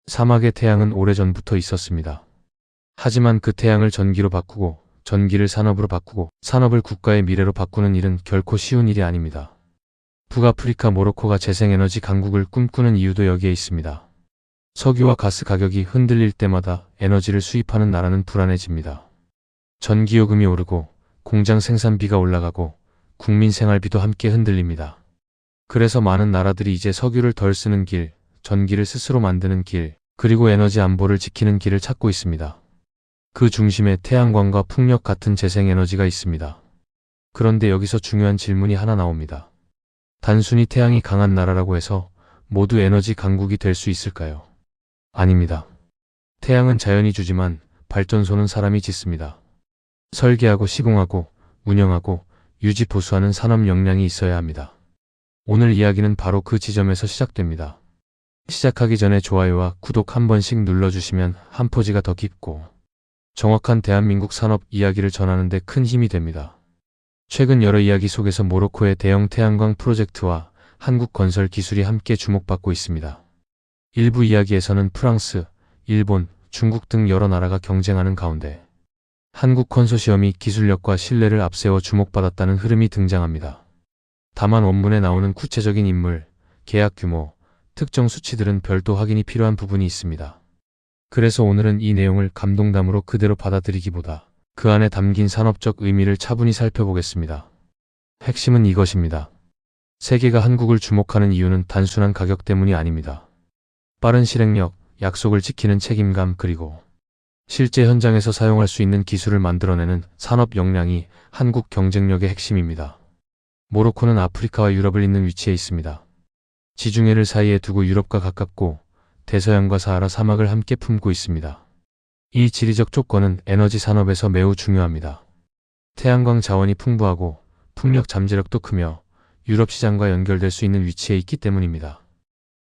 사막의 태양은 오래전부터 있었습니다. 하지만 그 태양을 전기로 바꾸고 전기를 산업으로 바꾸고 산업을 국가의 미래로 바꾸는 일은 결코 쉬운 일이 아닙니다. 북아프리카 모로코가 재생에너지 강국을 꿈꾸는 이유도 여기에 있습니다. 석유와 가스 가격이 흔들릴 때마다 에너지를 수입하는 나라는 불안해집니다. 전기요금이 오르고 공장 생산비가 올라가고 국민 생활비도 함께 흔들립니다. 그래서 많은 나라들이 이제 석유를 덜 쓰는 길, 전기를 스스로 만드는 길, 그리고 에너지 안보를 지키는 길을 찾고 있습니다. 그 중심에 태양광과 풍력 같은 재생에너지가 있습니다. 그런데 여기서 중요한 질문이 하나 나옵니다. 단순히 태양이 강한 나라라고 해서 모두 에너지 강국이 될 수 있을까요? 아닙니다. 태양은 자연이 주지만 발전소는 사람이 짓습니다. 설계하고 시공하고 운영하고 유지 보수하는 산업 역량이 있어야 합니다. 오늘 이야기는 바로 그 지점에서 시작됩니다. 시작하기 전에 좋아요와 구독 한 번씩 눌러주시면 한 포지가 더 깊고 정확한 대한민국 산업 이야기를 전하는 데 큰 힘이 됩니다. 최근 여러 이야기 속에서 모로코의 대형 태양광 프로젝트와 한국 건설 기술이 함께 주목받고 있습니다. 일부 이야기에서는 프랑스, 일본, 중국 등 여러 나라가 경쟁하는 가운데 한국 컨소시엄이 기술력과 신뢰를 앞세워 주목받았다는 흐름이 등장합니다. 다만 원문에 나오는 구체적인 인물, 계약 규모, 특정 수치들은 별도 확인이 필요한 부분이 있습니다. 그래서 오늘은 이 내용을 감동담으로 그대로 받아들이기보다 그 안에 담긴 산업적 의미를 차분히 살펴보겠습니다. 핵심은 이것입니다. 세계가 한국을 주목하는 이유는 단순한 가격 때문이 아닙니다. 빠른 실행력, 약속을 지키는 책임감 그리고 실제 현장에서 사용할 수 있는 기술을 만들어내는 산업 역량이 한국 경쟁력의 핵심입니다. 모로코는 아프리카와 유럽을 잇는 위치에 있습니다. 지중해를 사이에 두고 유럽과 가깝고 대서양과 사하라 사막을 함께 품고 있습니다. 이 지리적 조건은 에너지 산업에서 매우 중요합니다. 태양광 자원이 풍부하고 풍력 잠재력도 크며 유럽 시장과 연결될 수 있는 위치에 있기 때문입니다.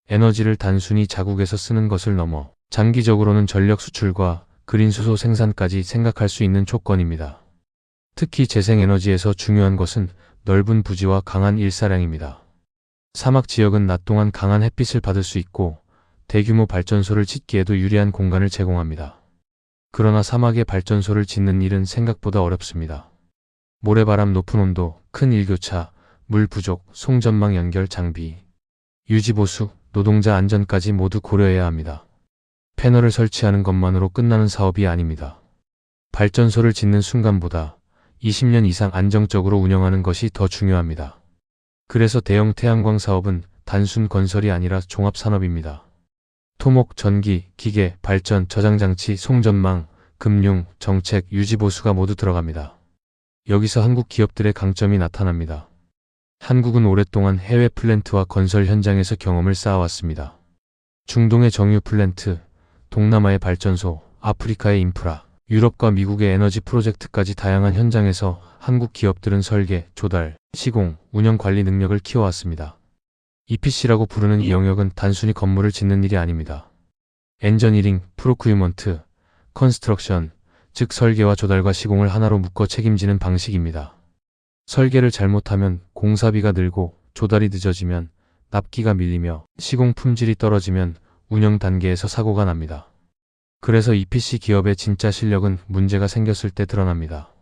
에너지를 단순히 자국에서 쓰는 것을 넘어 장기적으로는 전력 수출과 그린 수소 생산까지 생각할 수 있는 조건입니다. 특히 재생에너지에서 중요한 것은 넓은 부지와 강한 일사량입니다. 사막 지역은 낮 동안 강한 햇빛을 받을 수 있고 대규모 발전소를 짓기에도 유리한 공간을 제공합니다. 그러나 사막에 발전소를 짓는 일은 생각보다 어렵습니다. 모래바람, 높은 온도, 큰 일교차, 물 부족, 송전망 연결 장비, 유지보수, 노동자 안전까지 모두 고려해야 합니다. 패널을 설치하는 것만으로 끝나는 사업이 아닙니다. 발전소를 짓는 순간보다 20년 이상 안정적으로 운영하는 것이 더 중요합니다. 그래서 대형 태양광 사업은 단순 건설이 아니라 종합산업입니다. 토목, 전기, 기계, 발전, 저장장치, 송전망, 금융, 정책, 유지보수가 모두 들어갑니다. 여기서 한국 기업들의 강점이 나타납니다. 한국은 오랫동안 해외 플랜트와 건설 현장에서 경험을 쌓아왔습니다. 중동의 정유 플랜트, 동남아의 발전소, 아프리카의 인프라, 유럽과 미국의 에너지 프로젝트까지 다양한 현장에서 한국 기업들은 설계, 조달, 시공, 운영 관리 능력을 키워왔습니다. EPC라고 부르는 이 영역은 단순히 건물을 짓는 일이 아닙니다. 엔저니링, 프로큐먼트, 컨스트럭션, 즉 설계와 조달과 시공을 하나로 묶어 책임지는 방식입니다. 설계를 잘못하면 공사비가 늘고 조달이 늦어지면 납기가 밀리며 시공 품질이 떨어지면 운영 단계에서 사고가 납니다. 그래서 EPC 기업의 진짜 실력은 문제가 생겼을 때 드러납니다.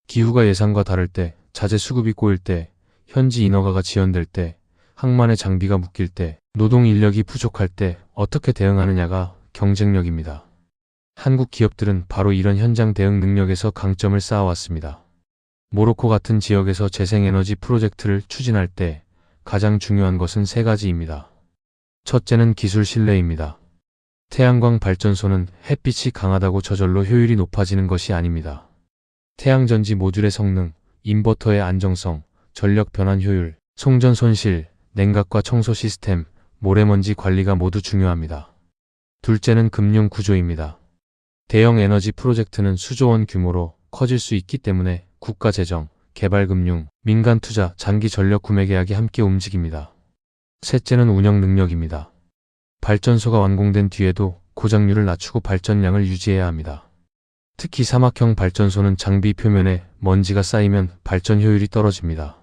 기후가 예상과 다를 때, 자재 수급이 꼬일 때, 현지 인허가가 지연될 때, 항만의 장비가 묶일 때, 노동 인력이 부족할 때 어떻게 대응하느냐가 경쟁력입니다. 한국 기업들은 바로 이런 현장 대응 능력에서 강점을 쌓아왔습니다. 모로코 같은 지역에서 재생에너지 프로젝트를 추진할 때 가장 중요한 것은 세 가지입니다. 첫째는 기술 신뢰입니다. 태양광 발전소는 햇빛이 강하다고 저절로 효율이 높아지는 것이 아닙니다. 태양전지 모듈의 성능, 인버터의 안정성, 전력 변환 효율, 송전 손실, 냉각과 청소 시스템, 모래먼지 관리가 모두 중요합니다. 둘째는 금융 구조입니다. 대형 에너지 프로젝트는 수조 원 규모로 커질 수 있기 때문에 국가 재정, 개발금융, 민간 투자, 장기 전력 구매 계약이 함께 움직입니다. 셋째는 운영 능력입니다. 발전소가 완공된 뒤에도 고장률을 낮추고 발전량을 유지해야 합니다. 특히 사막형 발전소는 장비 표면에 먼지가 쌓이면 발전 효율이 떨어집니다.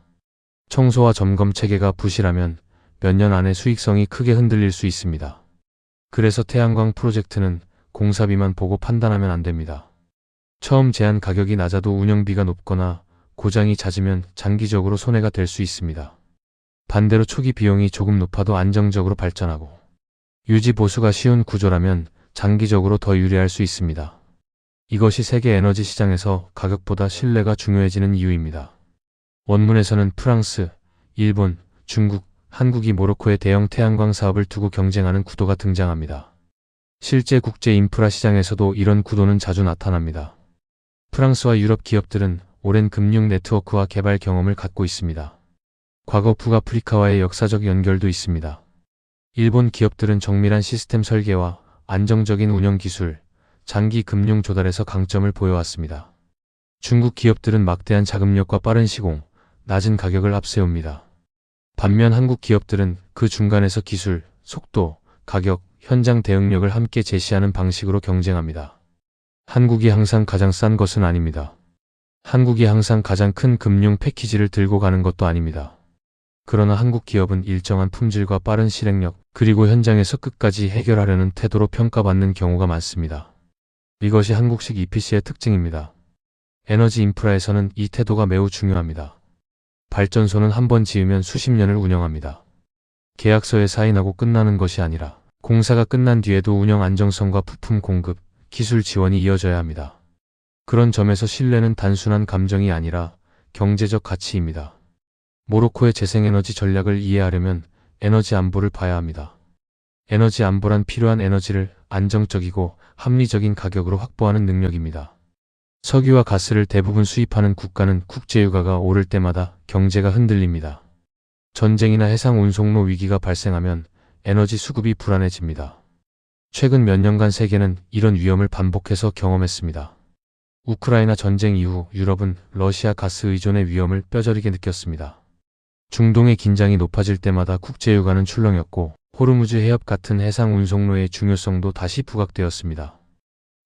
청소와 점검 체계가 부실하면 몇 년 안에 수익성이 크게 흔들릴 수 있습니다. 그래서 태양광 프로젝트는 공사비만 보고 판단하면 안 됩니다. 처음 제한 가격이 낮아도 운영비가 높거나 고장이 잦으면 장기적으로 손해가 될 수 있습니다. 반대로 초기 비용이 조금 높아도 안정적으로 발전하고 유지 보수가 쉬운 구조라면 장기적으로 더 유리할 수 있습니다. 이것이 세계 에너지 시장에서 가격보다 신뢰가 중요해지는 이유입니다. 원문에서는 프랑스, 일본, 중국, 한국이 모로코의 대형 태양광 사업을 두고 경쟁하는 구도가 등장합니다. 실제 국제 인프라 시장에서도 이런 구도는 자주 나타납니다. 프랑스와 유럽 기업들은 오랜 금융 네트워크와 개발 경험을 갖고 있습니다. 과거 북아프리카와의 역사적 연결도 있습니다. 일본 기업들은 정밀한 시스템 설계와 안정적인 운영 기술, 장기 금융 조달에서 강점을 보여왔습니다. 중국 기업들은 막대한 자금력과 빠른 시공, 낮은 가격을 앞세웁니다. 반면 한국 기업들은 그 중간에서 기술, 속도, 가격, 현장 대응력을 함께 제시하는 방식으로 경쟁합니다. 한국이 항상 가장 싼 것은 아닙니다. 한국이 항상 가장 큰 금융 패키지를 들고 가는 것도 아닙니다. 그러나 한국 기업은 일정한 품질과 빠른 실행력, 그리고 현장에서 끝까지 해결하려는 태도로 평가받는 경우가 많습니다. 이것이 한국식 EPC의 특징입니다. 에너지 인프라에서는 이 태도가 매우 중요합니다. 발전소는 한 번 지으면 수십 년을 운영합니다. 계약서에 사인하고 끝나는 것이 아니라 공사가 끝난 뒤에도 운영 안정성과 부품 공급, 기술 지원이 이어져야 합니다. 그런 점에서 신뢰는 단순한 감정이 아니라 경제적 가치입니다. 모로코의 재생에너지 전략을 이해하려면 에너지 안보를 봐야 합니다. 에너지 안보란 필요한 에너지를 안정적이고 합리적인 가격으로 확보하는 능력입니다. 석유와 가스를 대부분 수입하는 국가는 국제유가가 오를 때마다 경제가 흔들립니다. 전쟁이나 해상 운송로 위기가 발생하면 에너지 수급이 불안해집니다. 최근 몇 년간 세계는 이런 위험을 반복해서 경험했습니다. 우크라이나 전쟁 이후 유럽은 러시아 가스 의존의 위험을 뼈저리게 느꼈습니다. 중동의 긴장이 높아질 때마다 국제유가는 출렁였고 호르무즈 해협 같은 해상 운송로의 중요성도 다시 부각되었습니다.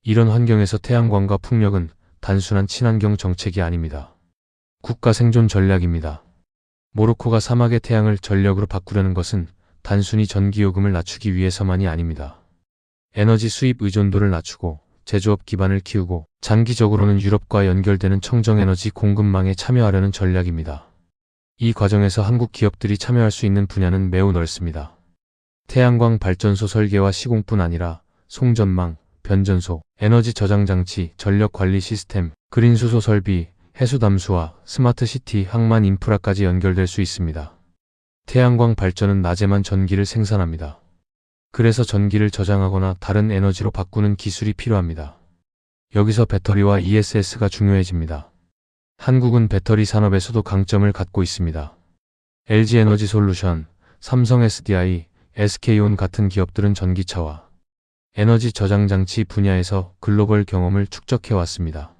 이런 환경에서 태양광과 풍력은 단순한 친환경 정책이 아닙니다. 국가 생존 전략입니다. 모로코가 사막의 태양을 전력으로 바꾸려는 것은 단순히 전기요금을 낮추기 위해서만이 아닙니다. 에너지 수입 의존도를 낮추고 제조업 기반을 키우고 장기적으로는 유럽과 연결되는 청정에너지 공급망에 참여하려는 전략입니다. 이 과정에서 한국 기업들이 참여할 수 있는 분야는 매우 넓습니다. 태양광 발전소 설계와 시공뿐 아니라 송전망, 변전소, 에너지 저장 장치, 전력 관리 시스템, 그린 수소 설비, 해수 담수화, 스마트 시티, 항만 인프라까지 연결될 수 있습니다. 태양광 발전은 낮에만 전기를 생산합니다. 그래서 전기를 저장하거나 다른 에너지로 바꾸는 기술이 필요합니다. 여기서 배터리와 ESS가 중요해집니다. 한국은 배터리 산업에서도 강점을 갖고 있습니다. LG에너지솔루션, 삼성 SDI, SK온 같은 기업들은 전기차와 에너지 저장 장치 분야에서 글로벌 경험을 축적해왔습니다.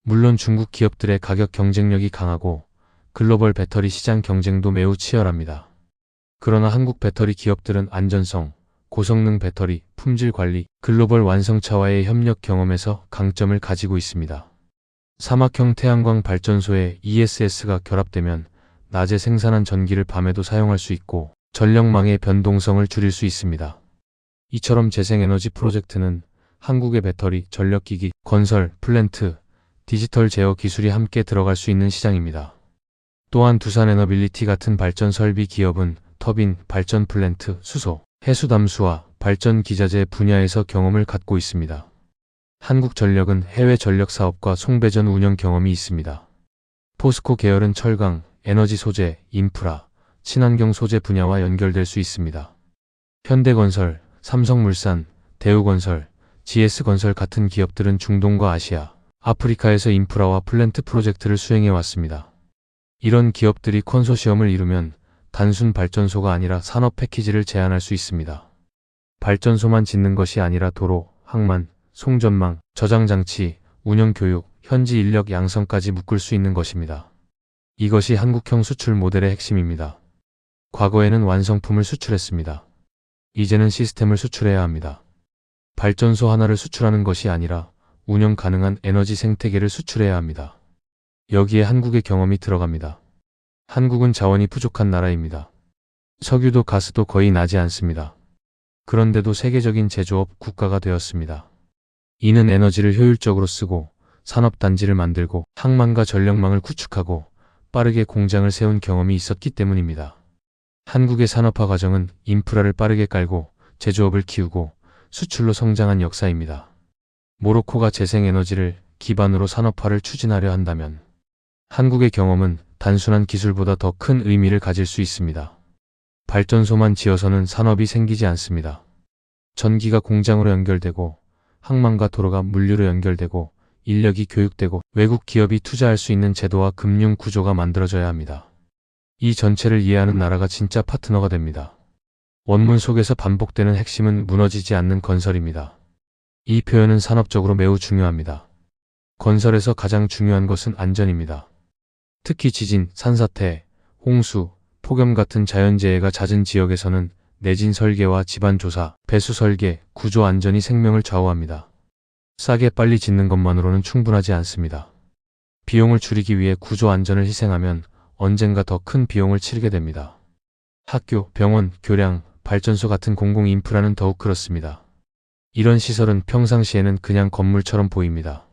물론 중국 기업들의 가격 경쟁력이 강하고 글로벌 배터리 시장 경쟁도 매우 치열합니다. 그러나 한국 배터리 기업들은 안전성, 고성능 배터리, 품질 관리, 글로벌 완성차와의 협력 경험에서 강점을 가지고 있습니다. 사막형 태양광 발전소에 ESS가 결합되면 낮에 생산한 전기를 밤에도 사용할 수 있고 전력망의 변동성을 줄일 수 있습니다. 이처럼 재생에너지 프로젝트는 한국의 배터리, 전력기기, 건설, 플랜트, 디지털 제어 기술이 함께 들어갈 수 있는 시장입니다. 또한 두산에너빌리티 같은 발전 설비 기업은 터빈, 발전 플랜트, 수소, 해수 담수화, 발전 기자재 분야에서 경험을 갖고 있습니다. 한국전력은 해외 전력 사업과 송배전 운영 경험이 있습니다. 포스코 계열은 철강, 에너지 소재, 인프라, 친환경 소재 분야와 연결될 수 있습니다. 현대건설, 삼성물산, 대우건설, GS건설 같은 기업들은 중동과 아시아, 아프리카에서 인프라와 플랜트 프로젝트를 수행해왔습니다. 이런 기업들이 컨소시엄을 이루면 단순 발전소가 아니라 산업 패키지를 제안할 수 있습니다. 발전소만 짓는 것이 아니라 도로, 항만, 송전망, 저장장치, 운영교육, 현지 인력 양성까지 묶을 수 있는 것입니다. 이것이 한국형 수출 모델의 핵심입니다. 과거에는 완성품을 수출했습니다. 이제는 시스템을 수출해야 합니다. 발전소 하나를 수출하는 것이 아니라 운영 가능한 에너지 생태계를 수출해야 합니다. 여기에 한국의 경험이 들어갑니다. 한국은 자원이 부족한 나라입니다. 석유도 가스도 거의 나지 않습니다. 그런데도 세계적인 제조업 국가가 되었습니다. 이는 에너지를 효율적으로 쓰고 산업단지를 만들고 항만과 전력망을 구축하고 빠르게 공장을 세운 경험이 있었기 때문입니다. 한국의 산업화 과정은 인프라를 빠르게 깔고 제조업을 키우고 수출로 성장한 역사입니다. 모로코가 재생에너지를 기반으로 산업화를 추진하려 한다면 한국의 경험은 단순한 기술보다 더 큰 의미를 가질 수 있습니다. 발전소만 지어서는 산업이 생기지 않습니다. 전기가 공장으로 연결되고 항만과 도로가 물류로 연결되고 인력이 교육되고 외국 기업이 투자할 수 있는 제도와 금융 구조가 만들어져야 합니다. 이 전체를 이해하는 나라가 진짜 파트너가 됩니다. 원문 속에서 반복되는 핵심은 무너지지 않는 건설입니다. 이 표현은 산업적으로 매우 중요합니다. 건설에서 가장 중요한 것은 안전입니다. 특히 지진, 산사태, 홍수, 폭염 같은 자연재해가 잦은 지역에서는 내진 설계와 지반 조사, 배수 설계, 구조 안전이 생명을 좌우합니다. 싸게 빨리 짓는 것만으로는 충분하지 않습니다. 비용을 줄이기 위해 구조 안전을 희생하면 언젠가 더 큰 비용을 치르게 됩니다. 학교, 병원, 교량, 발전소 같은 공공 인프라는 더욱 그렇습니다. 이런 시설은 평상시에는 그냥 건물처럼 보입니다.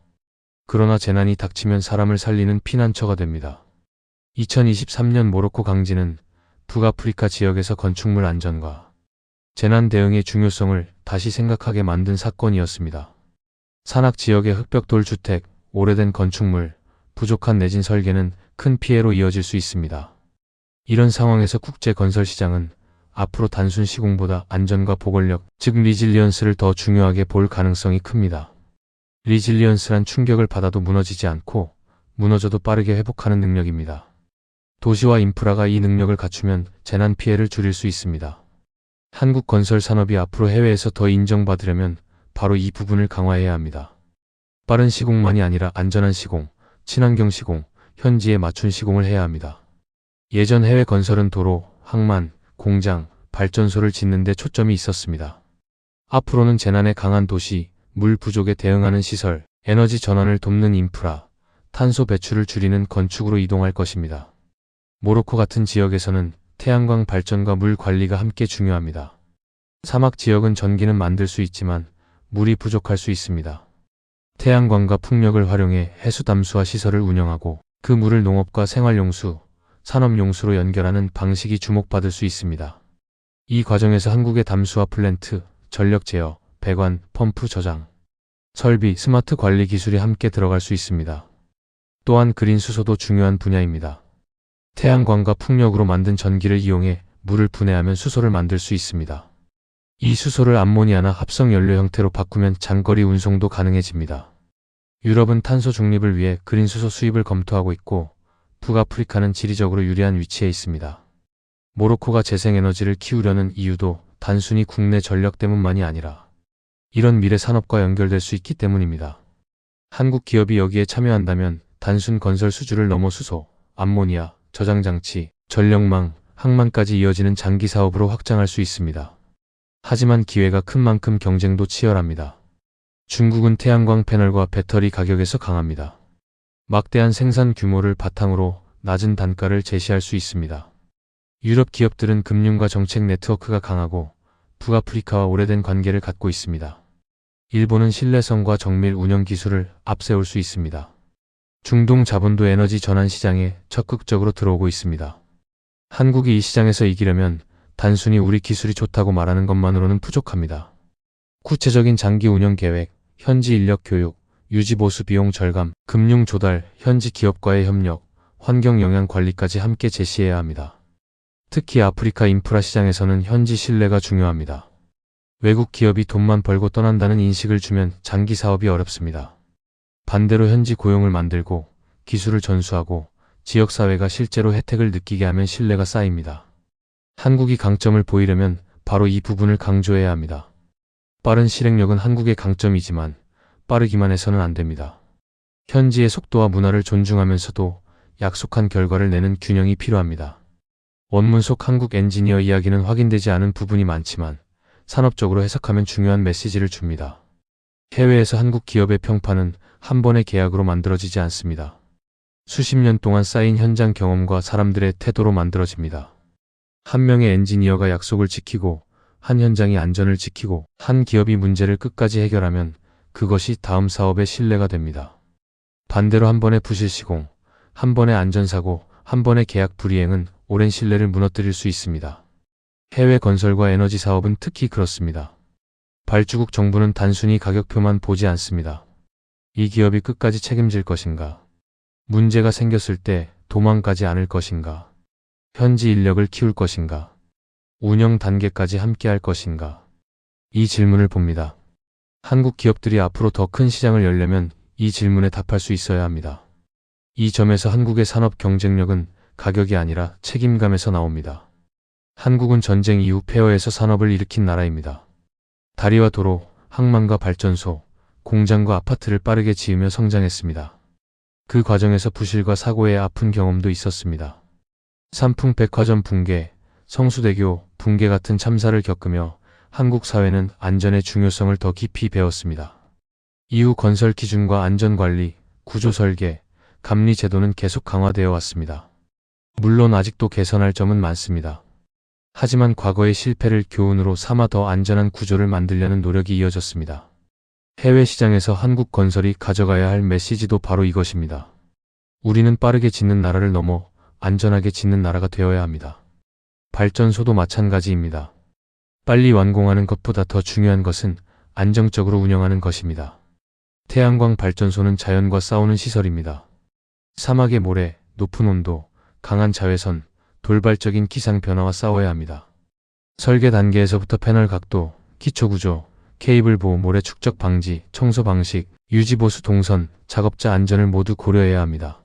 그러나 재난이 닥치면 사람을 살리는 피난처가 됩니다. 2023년 모로코 강진은 북아프리카 지역에서 건축물 안전과 재난 대응의 중요성을 다시 생각하게 만든 사건이었습니다. 산악 지역의 흑벽돌 주택, 오래된 건축물, 부족한 내진 설계는 큰 피해로 이어질 수 있습니다. 이런 상황에서 국제 건설 시장은 앞으로 단순 시공보다 안전과 보건력, 즉 리질리언스를 더 중요하게 볼 가능성이 큽니다. 리질리언스란 충격을 받아도 무너지지 않고 무너져도 빠르게 회복하는 능력입니다. 도시와 인프라가 이 능력을 갖추면 재난 피해를 줄일 수 있습니다. 한국 건설 산업이 앞으로 해외에서 더 인정받으려면 바로 이 부분을 강화해야 합니다. 빠른 시공만이 아니라 안전한 시공, 친환경 시공, 현지에 맞춘 시공을 해야 합니다. 예전 해외 건설은 도로, 항만, 공장, 발전소를 짓는 데 초점이 있었습니다. 앞으로는 재난에 강한 도시, 물 부족에 대응하는 시설, 에너지 전환을 돕는 인프라, 탄소 배출을 줄이는 건축으로 이동할 것입니다. 모로코 같은 지역에서는 태양광 발전과 물 관리가 함께 중요합니다. 사막 지역은 전기는 만들 수 있지만 물이 부족할 수 있습니다. 태양광과 풍력을 활용해 해수 담수화 시설을 운영하고 그 물을 농업과 생활용수, 산업용수로 연결하는 방식이 주목받을 수 있습니다. 이 과정에서 한국의 담수화 플랜트, 전력 제어, 배관, 펌프 저장, 설비, 스마트 관리 기술이 함께 들어갈 수 있습니다. 또한 그린 수소도 중요한 분야입니다. 태양광과 풍력으로 만든 전기를 이용해 물을 분해하면 수소를 만들 수 있습니다. 이 수소를 암모니아나 합성 연료 형태로 바꾸면 장거리 운송도 가능해집니다. 유럽은 탄소 중립을 위해 그린 수소 수입을 검토하고 있고 북아프리카는 지리적으로 유리한 위치에 있습니다. 모로코가 재생에너지를 키우려는 이유도 단순히 국내 전력 때문만이 아니라 이런 미래 산업과 연결될 수 있기 때문입니다. 한국 기업이 여기에 참여한다면 단순 건설 수주를 넘어 수소, 암모니아, 저장장치, 전력망, 항만까지 이어지는 장기 사업으로 확장할 수 있습니다. 하지만 기회가 큰 만큼 경쟁도 치열합니다. 중국은 태양광 패널과 배터리 가격에서 강합니다. 막대한 생산 규모를 바탕으로 낮은 단가를 제시할 수 있습니다. 유럽 기업들은 금융과 정책 네트워크가 강하고 북아프리카와 오래된 관계를 갖고 있습니다. 일본은 신뢰성과 정밀 운영 기술을 앞세울 수 있습니다. 중동 자본도 에너지 전환 시장에 적극적으로 들어오고 있습니다. 한국이 이 시장에서 이기려면 단순히 우리 기술이 좋다고 말하는 것만으로는 부족합니다. 구체적인 장기 운영 계획, 현지 인력 교육, 유지 보수 비용 절감, 금융 조달, 현지 기업과의 협력, 환경 영향 관리까지 함께 제시해야 합니다. 특히 아프리카 인프라 시장에서는 현지 신뢰가 중요합니다. 외국 기업이 돈만 벌고 떠난다는 인식을 주면 장기 사업이 어렵습니다. 반대로 현지 고용을 만들고 기술을 전수하고 지역사회가 실제로 혜택을 느끼게 하면 신뢰가 쌓입니다. 한국이 강점을 보이려면 바로 이 부분을 강조해야 합니다. 빠른 실행력은 한국의 강점이지만 빠르기만 해서는 안 됩니다. 현지의 속도와 문화를 존중하면서도 약속한 결과를 내는 균형이 필요합니다. 원문 속 한국 엔지니어 이야기는 확인되지 않은 부분이 많지만 산업적으로 해석하면 중요한 메시지를 줍니다. 해외에서 한국 기업의 평판은 한 번의 계약으로 만들어지지 않습니다. 수십 년 동안 쌓인 현장 경험과 사람들의 태도로 만들어집니다. 한 명의 엔지니어가 약속을 지키고 한 현장이 안전을 지키고 한 기업이 문제를 끝까지 해결하면 그것이 다음 사업의 신뢰가 됩니다. 반대로 한 번의 부실 시공, 한 번의 안전사고, 한 번의 계약 불이행은 오랜 신뢰를 무너뜨릴 수 있습니다. 해외 건설과 에너지 사업은 특히 그렇습니다. 발주국 정부는 단순히 가격표만 보지 않습니다. 이 기업이 끝까지 책임질 것인가? 문제가 생겼을 때 도망가지 않을 것인가? 현지 인력을 키울 것인가? 운영 단계까지 함께 할 것인가? 이 질문을 봅니다. 한국 기업들이 앞으로 더 큰 시장을 열려면 이 질문에 답할 수 있어야 합니다. 이 점에서 한국의 산업 경쟁력은 가격이 아니라 책임감에서 나옵니다. 한국은 전쟁 이후 폐허에서 산업을 일으킨 나라입니다. 다리와 도로, 항만과 발전소, 공장과 아파트를 빠르게 지으며 성장했습니다. 그 과정에서 부실과 사고의 아픈 경험도 있었습니다. 삼풍백화점 붕괴, 성수대교 붕괴 같은 참사를 겪으며 한국 사회는 안전의 중요성을 더 깊이 배웠습니다. 이후 건설 기준과 안전관리, 구조 설계, 감리 제도는 계속 강화되어 왔습니다. 물론 아직도 개선할 점은 많습니다. 하지만 과거의 실패를 교훈으로 삼아 더 안전한 구조를 만들려는 노력이 이어졌습니다. 해외 시장에서 한국 건설이 가져가야 할 메시지도 바로 이것입니다. 우리는 빠르게 짓는 나라를 넘어 안전하게 짓는 나라가 되어야 합니다. 발전소도 마찬가지입니다. 빨리 완공하는 것보다 더 중요한 것은 안정적으로 운영하는 것입니다. 태양광 발전소는 자연과 싸우는 시설입니다. 사막의 모래, 높은 온도, 강한 자외선, 돌발적인 기상 변화와 싸워야 합니다. 설계 단계에서부터 패널 각도, 기초 구조, 케이블 보호, 모래 축적 방지, 청소 방식, 유지 보수 동선, 작업자 안전을 모두 고려해야 합니다.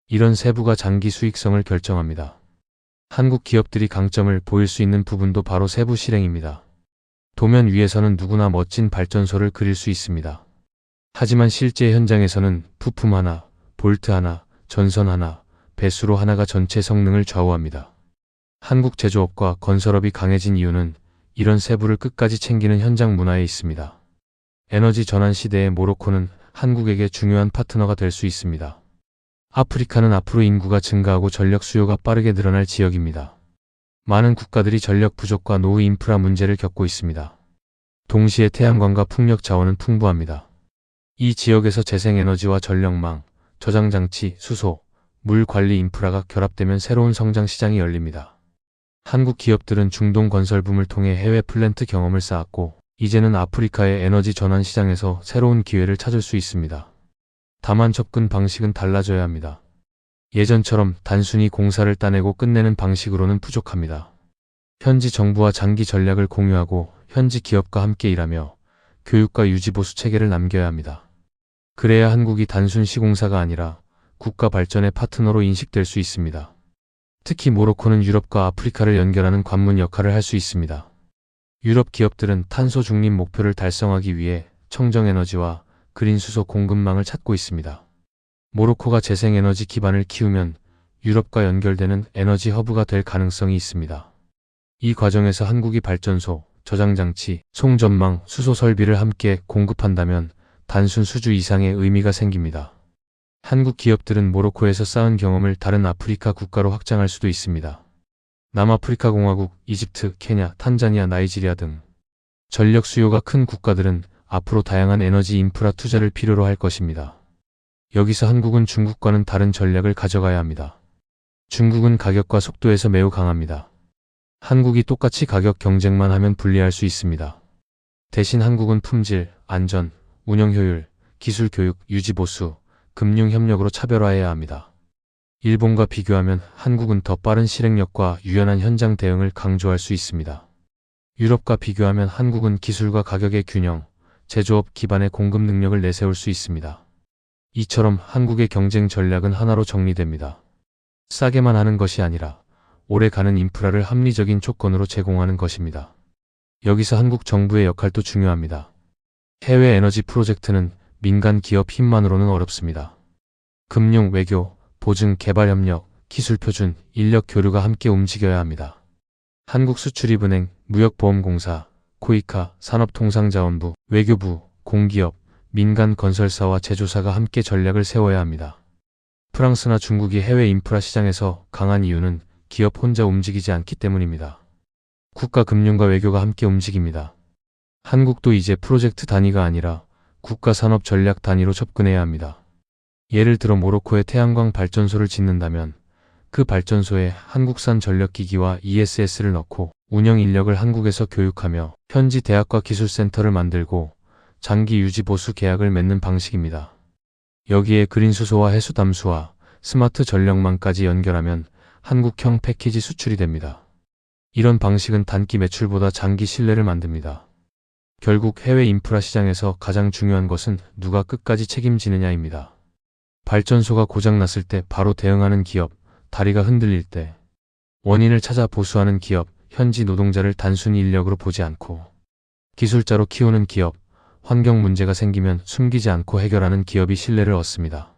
이런 세부가 장기 수익성을 결정합니다. 한국 기업들이 강점을 보일 수 있는 부분도 바로 세부 실행입니다. 도면 위에서는 누구나 멋진 발전소를 그릴 수 있습니다. 하지만 실제 현장에서는 부품 하나, 볼트 하나, 전선 하나, 배수로 하나가 전체 성능을 좌우합니다. 한국 제조업과 건설업이 강해진 이유는 이런 세부를 끝까지 챙기는 현장 문화에 있습니다. 에너지 전환 시대의 모로코는 한국에게 중요한 파트너가 될 수 있습니다. 아프리카는 앞으로 인구가 증가하고 전력 수요가 빠르게 늘어날 지역입니다. 많은 국가들이 전력 부족과 노후 인프라 문제를 겪고 있습니다. 동시에 태양광과 풍력 자원은 풍부합니다. 이 지역에서 재생에너지와 전력망, 저장장치, 수소, 물 관리 인프라가 결합되면 새로운 성장 시장이 열립니다. 한국 기업들은 중동 건설붐을 통해 해외 플랜트 경험을 쌓았고 이제는 아프리카의 에너지 전환 시장에서 새로운 기회를 찾을 수 있습니다. 다만 접근 방식은 달라져야 합니다. 예전처럼 단순히 공사를 따내고 끝내는 방식으로는 부족합니다. 현지 정부와 장기 전략을 공유하고 현지 기업과 함께 일하며 교육과 유지보수 체계를 남겨야 합니다. 그래야 한국이 단순 시공사가 아니라 국가 발전의 파트너로 인식될 수 있습니다. 특히 모로코는 유럽과 아프리카를 연결하는 관문 역할을 할 수 있습니다. 유럽 기업들은 탄소 중립 목표를 달성하기 위해 청정에너지와 그린 수소 공급망을 찾고 있습니다. 모로코가 재생에너지 기반을 키우면 유럽과 연결되는 에너지 허브가 될 가능성이 있습니다. 이 과정에서 한국이 발전소, 저장장치, 송전망, 수소 설비를 함께 공급한다면 단순 수주 이상의 의미가 생깁니다. 한국 기업들은 모로코에서 쌓은 경험을 다른 아프리카 국가로 확장할 수도 있습니다. 남아프리카 공화국, 이집트, 케냐, 탄자니아, 나이지리아 등 전력 수요가 큰 국가들은 앞으로 다양한 에너지 인프라 투자를 필요로 할 것입니다. 여기서 한국은 중국과는 다른 전략을 가져가야 합니다. 중국은 가격과 속도에서 매우 강합니다. 한국이 똑같이 가격 경쟁만 하면 불리할 수 있습니다. 대신 한국은 품질, 안전, 운영 효율, 기술 교육, 유지 보수, 금융 협력으로 차별화해야 합니다. 일본과 비교하면 한국은 더 빠른 실행력과 유연한 현장 대응을 강조할 수 있습니다. 유럽과 비교하면 한국은 기술과 가격의 균형, 제조업 기반의 공급 능력을 내세울 수 있습니다. 이처럼 한국의 경쟁 전략은 하나로 정리됩니다. 싸게만 하는 것이 아니라 오래 가는 인프라를 합리적인 조건으로 제공하는 것입니다. 여기서 한국 정부의 역할도 중요합니다. 해외 에너지 프로젝트는 민간 기업 힘만으로는 어렵습니다. 금융, 외교, 보증, 개발 협력, 기술 표준, 인력 교류가 함께 움직여야 합니다. 한국수출입은행, 무역보험공사, 코이카, 산업통상자원부, 외교부, 공기업, 민간 건설사와 제조사가 함께 전략을 세워야 합니다. 프랑스나 중국이 해외 인프라 시장에서 강한 이유는 기업 혼자 움직이지 않기 때문입니다. 국가 금융과 외교가 함께 움직입니다. 한국도 이제 프로젝트 단위가 아니라 국가 산업 전략 단위로 접근해야 합니다. 예를 들어 모로코에 태양광 발전소를 짓는다면 그 발전소에 한국산 전력기기와 ESS를 넣고 운영 인력을 한국에서 교육하며 현지 대학과 기술센터를 만들고 장기 유지 보수 계약을 맺는 방식입니다. 여기에 그린 수소와 해수 담수와 스마트 전력망까지 연결하면 한국형 패키지 수출이 됩니다. 이런 방식은 단기 매출보다 장기 신뢰를 만듭니다. 결국 해외 인프라 시장에서 가장 중요한 것은 누가 끝까지 책임지느냐입니다. 발전소가 고장났을 때 바로 대응하는 기업, 다리가 흔들릴 때 원인을 찾아 보수하는 기업, 현지 노동자를 단순히 인력으로 보지 않고 기술자로 키우는 기업, 환경 문제가 생기면 숨기지 않고 해결하는 기업이 신뢰를 얻습니다.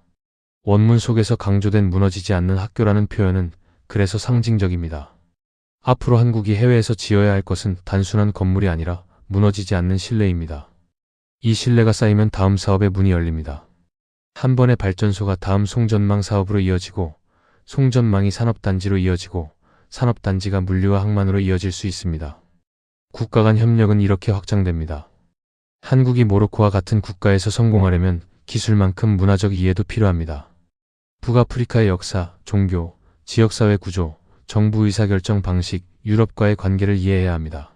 원문 속에서 강조된 무너지지 않는 학교라는 표현은 그래서 상징적입니다. 앞으로 한국이 해외에서 지어야 할 것은 단순한 건물이 아니라 무너지지 않는 신뢰입니다. 이 신뢰가 쌓이면 다음 사업의 문이 열립니다. 한 번의 발전소가 다음 송전망 사업으로 이어지고 송전망이 산업단지로 이어지고 산업단지가 물류와 항만으로 이어질 수 있습니다. 국가 간 협력은 이렇게 확장됩니다. 한국이 모로코와 같은 국가에서 성공하려면 기술만큼 문화적 이해도 필요합니다. 북아프리카의 역사, 종교, 지역사회 구조, 정부 의사결정 방식, 유럽과의 관계를 이해해야 합니다.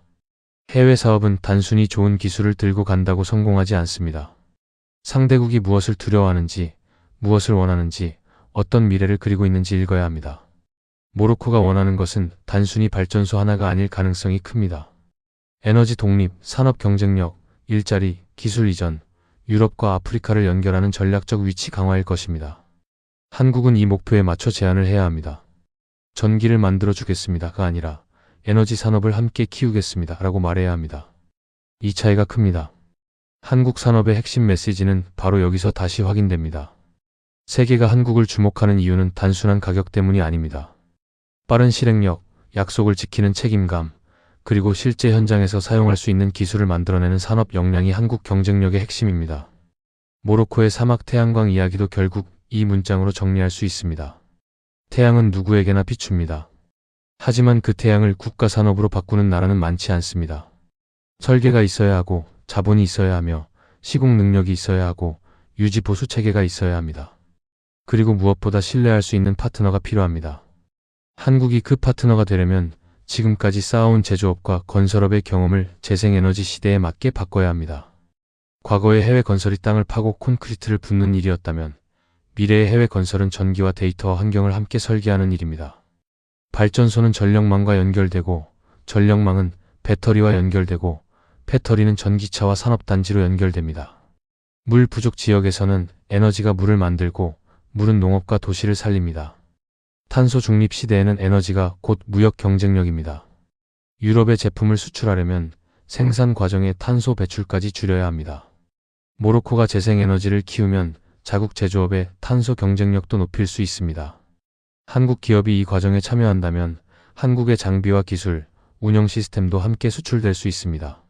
해외 사업은 단순히 좋은 기술을 들고 간다고 성공하지 않습니다. 상대국이 무엇을 두려워하는지, 무엇을 원하는지, 어떤 미래를 그리고 있는지 읽어야 합니다. 모로코가 원하는 것은 단순히 발전소 하나가 아닐 가능성이 큽니다. 에너지 독립, 산업 경쟁력, 일자리, 기술 이전, 유럽과 아프리카를 연결하는 전략적 위치 강화일 것입니다. 한국은 이 목표에 맞춰 제안을 해야 합니다. 전기를 만들어 주겠습니다가 아니라 에너지 산업을 함께 키우겠습니다 라고 말해야 합니다. 이 차이가 큽니다. 한국 산업의 핵심 메시지는 바로 여기서 다시 확인됩니다. 세계가 한국을 주목하는 이유는 단순한 가격 때문이 아닙니다. 빠른 실행력, 약속을 지키는 책임감, 그리고 실제 현장에서 사용할 수 있는 기술을 만들어내는 산업 역량이 한국 경쟁력의 핵심입니다. 모로코의 사막 태양광 이야기도 결국 이 문장으로 정리할 수 있습니다. 태양은 누구에게나 비춥니다. 하지만 그 태양을 국가 산업으로 바꾸는 나라는 많지 않습니다. 설계가 있어야 하고 자본이 있어야 하며 시공 능력이 있어야 하고 유지 보수 체계가 있어야 합니다. 그리고 무엇보다 신뢰할 수 있는 파트너가 필요합니다. 한국이 그 파트너가 되려면 지금까지 쌓아온 제조업과 건설업의 경험을 재생에너지 시대에 맞게 바꿔야 합니다. 과거의 해외 건설이 땅을 파고 콘크리트를 붓는 일이었다면 미래의 해외 건설은 전기와 데이터와 환경을 함께 설계하는 일입니다. 발전소는 전력망과 연결되고 전력망은 배터리와 연결되고 배터리는 전기차와 산업단지로 연결됩니다. 물 부족 지역에서는 에너지가 물을 만들고 물은 농업과 도시를 살립니다. 탄소 중립 시대에는 에너지가 곧 무역 경쟁력입니다. 유럽의 제품을 수출하려면 생산 과정의 탄소 배출까지 줄여야 합니다. 모로코가 재생에너지를 키우면 자국 제조업의 탄소 경쟁력도 높일 수 있습니다. 한국 기업이 이 과정에 참여한다면 한국의 장비와 기술, 운영 시스템도 함께 수출될 수 있습니다.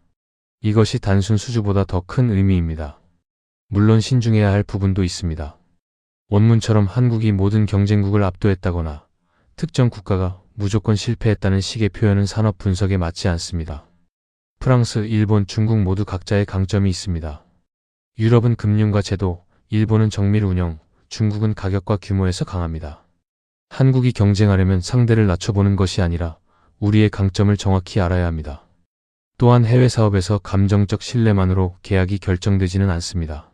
이것이 단순 수주보다 더 큰 의미입니다. 물론 신중해야 할 부분도 있습니다. 원문처럼 한국이 모든 경쟁국을 압도했다거나 특정 국가가 무조건 실패했다는 식의 표현은 산업 분석에 맞지 않습니다. 프랑스, 일본, 중국 모두 각자의 강점이 있습니다. 유럽은 금융과 제도, 일본은 정밀 운영, 중국은 가격과 규모에서 강합니다. 한국이 경쟁하려면 상대를 낮춰보는 것이 아니라 우리의 강점을 정확히 알아야 합니다. 또한 해외 사업에서 감정적 신뢰만으로 계약이 결정되지는 않습니다.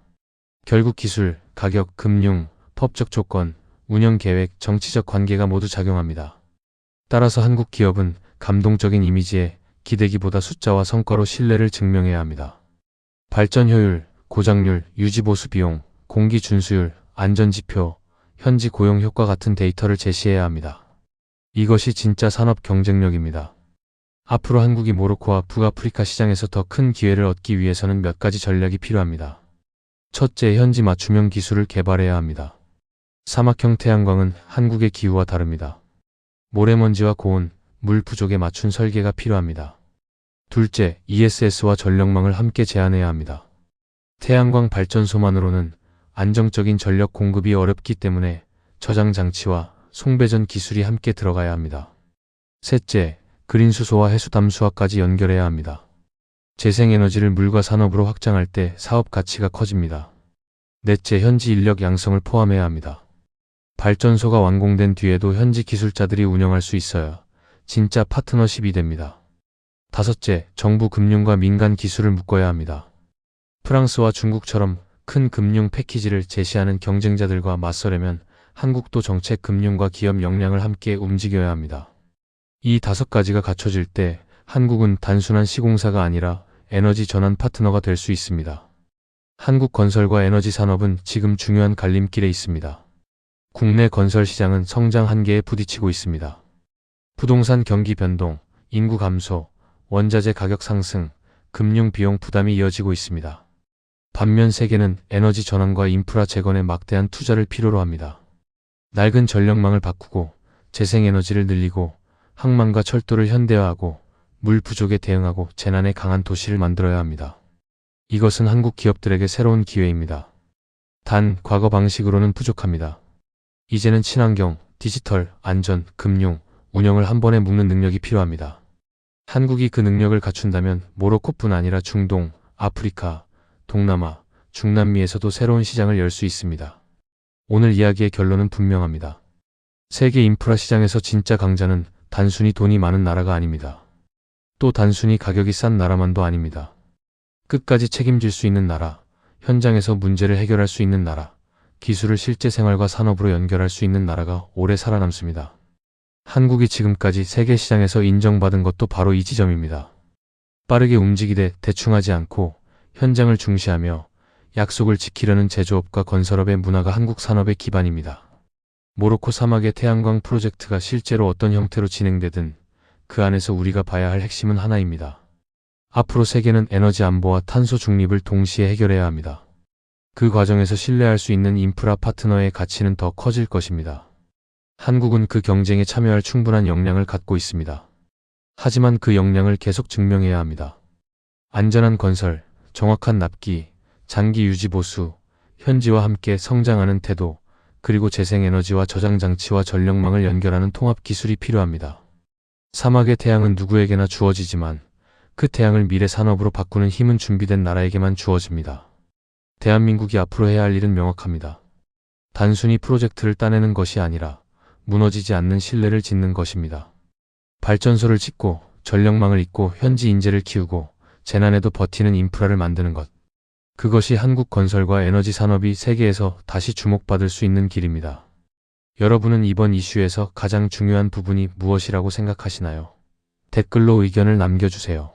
결국 기술, 가격, 금융, 법적 조건, 운영 계획, 정치적 관계가 모두 작용합니다. 따라서 한국 기업은 감동적인 이미지에 기대기보다 숫자와 성과로 신뢰를 증명해야 합니다. 발전 효율, 고장률, 유지 보수 비용, 공기 준수율, 안전지표, 현지 고용 효과 같은 데이터를 제시해야 합니다. 이것이 진짜 산업 경쟁력입니다. 앞으로 한국이 모로코와 북아프리카 시장에서 더 큰 기회를 얻기 위해서는 몇 가지 전략이 필요합니다. 첫째, 현지 맞춤형 기술을 개발해야 합니다. 사막형 태양광은 한국의 기후와 다릅니다. 모래먼지와 고온, 물 부족에 맞춘 설계가 필요합니다. 둘째, ESS와 전력망을 함께 제한해야 합니다. 태양광 발전소만으로는 안정적인 전력 공급이 어렵기 때문에 저장 장치와 송배전 기술이 함께 들어가야 합니다. 셋째, 그린 수소와 해수 담수화까지 연결해야 합니다. 재생에너지를 물과 산업으로 확장할 때 사업 가치가 커집니다. 넷째, 현지 인력 양성을 포함해야 합니다. 발전소가 완공된 뒤에도 현지 기술자들이 운영할 수 있어야 진짜 파트너십이 됩니다. 다섯째, 정부 금융과 민간 기술을 묶어야 합니다. 프랑스와 중국처럼 큰 금융 패키지를 제시하는 경쟁자들과 맞서려면 한국도 정책, 금융과 기업 역량을 함께 움직여야 합니다. 이 5가지가 갖춰질 때 한국은 단순한 시공사가 아니라 에너지 전환 파트너가 될 수 있습니다. 한국 건설과 에너지 산업은 지금 중요한 갈림길에 있습니다. 국내 건설 시장은 성장 한계에 부딪히고 있습니다. 부동산 경기 변동, 인구 감소, 원자재 가격 상승, 금융 비용 부담이 이어지고 있습니다. 반면 세계는 에너지 전환과 인프라 재건에 막대한 투자를 필요로 합니다. 낡은 전력망을 바꾸고 재생에너지를 늘리고 항만과 철도를 현대화하고 물 부족에 대응하고 재난에 강한 도시를 만들어야 합니다. 이것은 한국 기업들에게 새로운 기회입니다. 단, 과거 방식으로는 부족합니다. 이제는 친환경, 디지털, 안전, 금융, 운영을 한 번에 묶는 능력이 필요합니다. 한국이 그 능력을 갖춘다면 모로코뿐 아니라 중동, 아프리카, 동남아, 중남미에서도 새로운 시장을 열 수 있습니다. 오늘 이야기의 결론은 분명합니다. 세계 인프라 시장에서 진짜 강자는 단순히 돈이 많은 나라가 아닙니다. 또 단순히 가격이 싼 나라만도 아닙니다. 끝까지 책임질 수 있는 나라, 현장에서 문제를 해결할 수 있는 나라, 기술을 실제 생활과 산업으로 연결할 수 있는 나라가 오래 살아남습니다. 한국이 지금까지 세계 시장에서 인정받은 것도 바로 이 지점입니다. 빠르게 움직이되 대충하지 않고 현장을 중시하며 약속을 지키려는 제조업과 건설업의 문화가 한국 산업의 기반입니다. 모로코 사막의 태양광 프로젝트가 실제로 어떤 형태로 진행되든 그 안에서 우리가 봐야 할 핵심은 하나입니다. 앞으로 세계는 에너지 안보와 탄소 중립을 동시에 해결해야 합니다. 그 과정에서 신뢰할 수 있는 인프라 파트너의 가치는 더 커질 것입니다. 한국은 그 경쟁에 참여할 충분한 역량을 갖고 있습니다. 하지만 그 역량을 계속 증명해야 합니다. 안전한 건설, 정확한 납기, 장기 유지 보수, 현지와 함께 성장하는 태도, 그리고 재생에너지와 저장장치와 전력망을 연결하는 통합 기술이 필요합니다. 사막의 태양은 누구에게나 주어지지만 그 태양을 미래 산업으로 바꾸는 힘은 준비된 나라에게만 주어집니다. 대한민국이 앞으로 해야 할 일은 명확합니다. 단순히 프로젝트를 따내는 것이 아니라 무너지지 않는 신뢰를 짓는 것입니다. 발전소를 짓고 전력망을 잇고 현지 인재를 키우고 재난에도 버티는 인프라를 만드는 것. 그것이 한국 건설과 에너지 산업이 세계에서 다시 주목받을 수 있는 길입니다. 여러분은 이번 이슈에서 가장 중요한 부분이 무엇이라고 생각하시나요? 댓글로 의견을 남겨주세요.